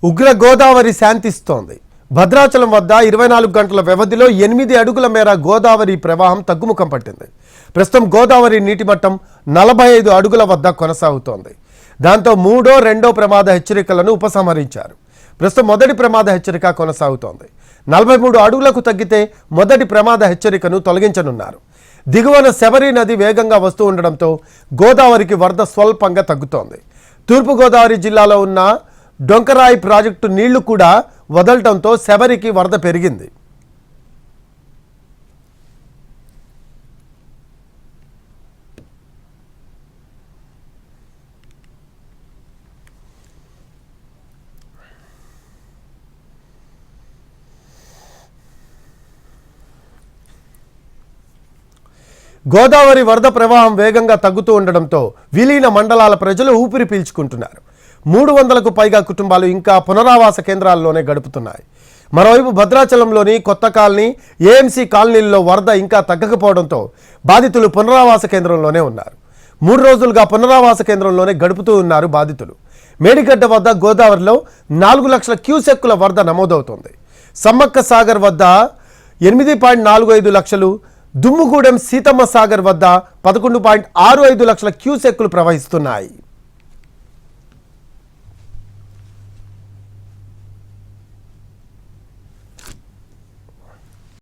ఉగ్ర గోదావరి శాంతిస్తోంది. భద్రాచలం వద్ద 24 గంటల వ్యవధిలో 8 అడుగుల మేర గోదావరి ప్రవాహం తగ్గుముఖం పట్టింది. ప్రస్తుతం గోదావరి నీటి మట్టం 45 అడుగుల వద్ద కొనసాగుతోంది. దాంతో రెండో ప్రమాద హెచ్చరికలను ఉపసంహరించారు. ప్రస్తుతం మొదటి ప్రమాద హెచ్చరిక కొనసాగుతోంది. 43 అడుగులకు తగ్గితే మొదటి ప్రమాద హెచ్చరికను తొలగించనున్నారు. దిగువన శబరి నది వేగంగా వస్తూ ఉండడంతో గోదావరికి వరద స్వల్పంగా తగ్గుతోంది. తూర్పుగోదావరి జిల్లాలో ఉన్న డొంకరాయి ప్రాజెక్టు నీళ్లు కూడా వదలటంతో శబరికి వరద పెరిగింది. గోదావరి వరద ప్రవాహం వేగంగా తగ్గుతూ ఉండడంతో విలీన మండలాల ప్రజలు ఊపిరి పీల్చుకుంటున్నారు. 300కు పైగా కుటుంబాలు ఇంకా పునరావాస కేంద్రాల్లోనే గడుపుతున్నాయి. మరోవైపు భద్రాచలంలోని కొత్త కాలనీ, ఏఎంసీ కాలనీల్లో వరద ఇంకా తగ్గకపోవడంతో బాధితులు పునరావాస కేంద్రంలోనే ఉన్నారు. 3 రోజులుగా పునరావాస కేంద్రంలోనే గడుపుతూ ఉన్నారు బాధితులు. మేడిగడ్డ వద్ద గోదావరిలో 4 లక్షల క్యూసెక్కుల వరద నమోదవుతోంది. సమ్మక్క సాగర్ వద్ద 8.45 లక్షలు, దుమ్ముగూడెం సీతమ్మ సాగర్ వద్ద 11.65 లక్షల క్యూసెక్కులు ప్రవహిస్తున్నాయి.